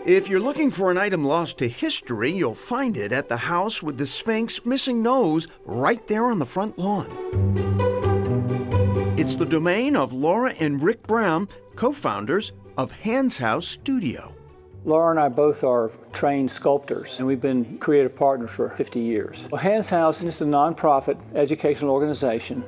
If you're looking for an item lost to history, you'll find it at the house with the Sphinx missing nose right there on the front lawn. It's the domain of Laura and Rick Brown, co-founders of Hans House Studio. Laura and I both are trained sculptors, and we've been creative partners for 50 years. Well, Hans House is a nonprofit educational organization,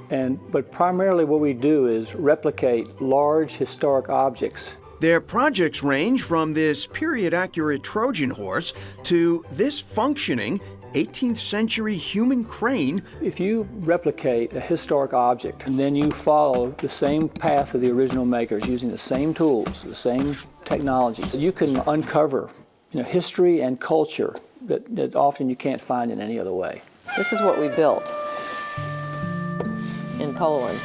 but primarily what we do is replicate large historic objects. Their projects range from this period-accurate Trojan horse to this functioning 18th century human crane. If you replicate a historic object and then you follow the same path of the original makers using the same tools, the same technologies, you can uncover history and culture that often you can't find in any other way. This is what we built in Poland.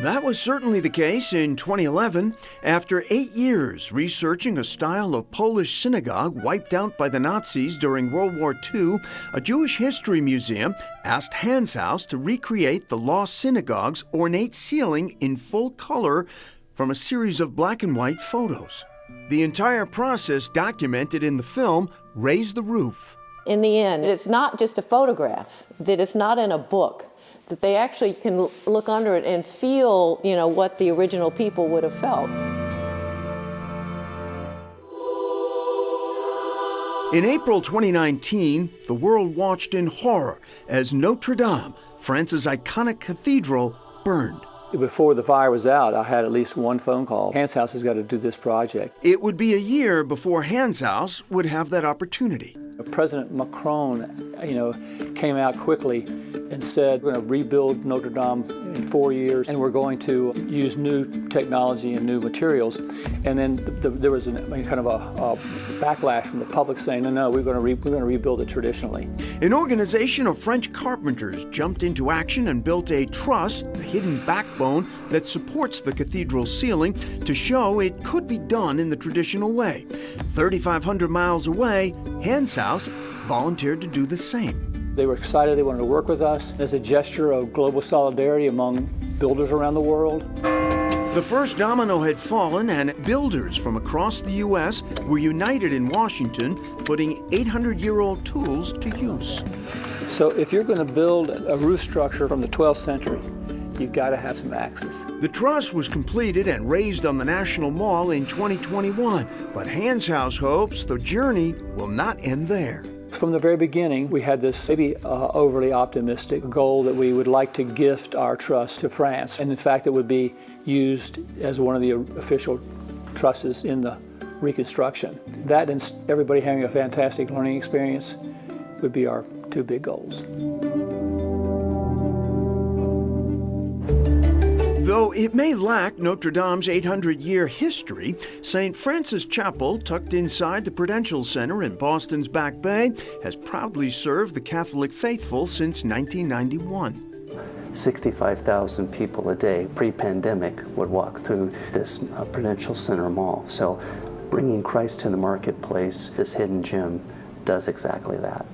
That was certainly the case in 2011. After 8 years researching a style of Polish synagogue wiped out by the Nazis during World War II, a Jewish history museum asked Hans House to recreate the lost synagogue's ornate ceiling in full color from a series of black and white photos. The entire process documented in the film, Raise the Roof. In the end, it's not just a photograph, that it's not in a book, that they actually can look under it and feel, what the original people would have felt. In April 2019, the world watched in horror as Notre Dame, France's iconic cathedral, burned. Before the fire was out, I had at least one phone call. Hans House has got to do this project. It would be a year before Hans House would have that opportunity. President Macron, came out quickly and said, we're going to rebuild Notre Dame in 4 years, and we're going to use new technology and new materials. And then there was kind of a backlash from the public saying, no, we're going to rebuild it traditionally. An organization of French carpenters jumped into action and built a truss, the hidden backbone that supports the cathedral ceiling, to show it could be done in the traditional way. 3,500 miles away, Hans House volunteered to do the same. They were excited, they wanted to work with us as a gesture of global solidarity among builders around the world. The first domino had fallen, and builders from across the U.S. were united in Washington, putting 800-year-old tools to use. So if you're going to build a roof structure from the 12th century, you've got to have some axes. The truss was completed and raised on the National Mall in 2021, but Hans House hopes the journey will not end there. From the very beginning, we had this maybe overly optimistic goal that we would like to gift our truss to France. And in fact, it would be used as one of the official trusses in the reconstruction. That and everybody having a fantastic learning experience would be our two big goals. Though it may lack Notre Dame's 800-year history, St. Francis Chapel, tucked inside the Prudential Center in Boston's Back Bay, has proudly served the Catholic faithful since 1991. 65,000 people a day pre-pandemic would walk through this Prudential Center Mall. So bringing Christ to the marketplace, this hidden gem, does exactly that.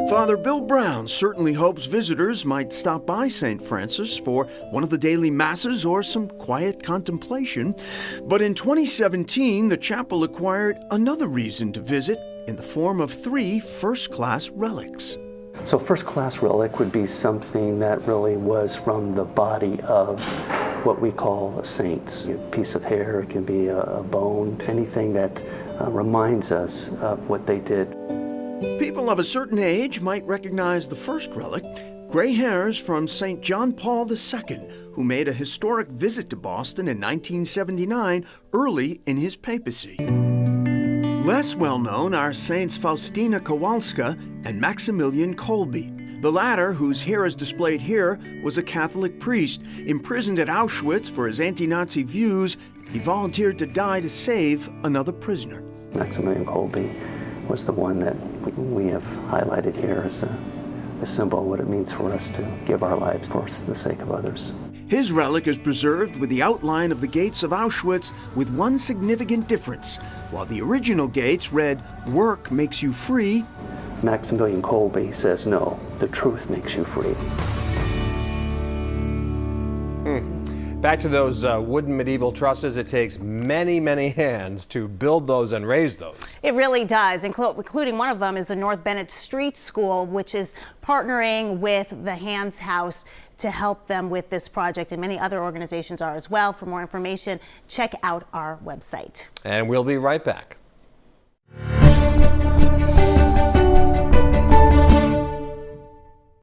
Father Bill Brown certainly hopes visitors might stop by St. Francis for one of the daily masses or some quiet contemplation. But in 2017, the chapel acquired another reason to visit in the form of 3 first-class relics. So first-class relic would be something that really was from the body of what we call saints. A piece of hair, it can be a bone, anything that reminds us of what they did. People of a certain age might recognize the first relic, gray hairs from St. John Paul II, who made a historic visit to Boston in 1979, early in his papacy. Less well-known are Saints Faustina Kowalska and Maximilian Kolbe. The latter, whose hair is displayed here, was a Catholic priest. Imprisoned at Auschwitz for his anti-Nazi views, he volunteered to die to save another prisoner. Maximilian Kolbe was the one that we have highlighted here as a symbol of what it means for us to give our lives for the sake of others. His relic is preserved with the outline of the gates of Auschwitz, with one significant difference. While the original gates read, "Work makes you free," Maximilian Kolbe says, no, the truth makes you free. Back to those wooden medieval trusses, it takes many, many hands to build those and raise those. It really does, including one of them is the North Bennett Street School, which is partnering with the Hands House to help them with this project, and many other organizations are as well. For more information, check out our website. And we'll be right back.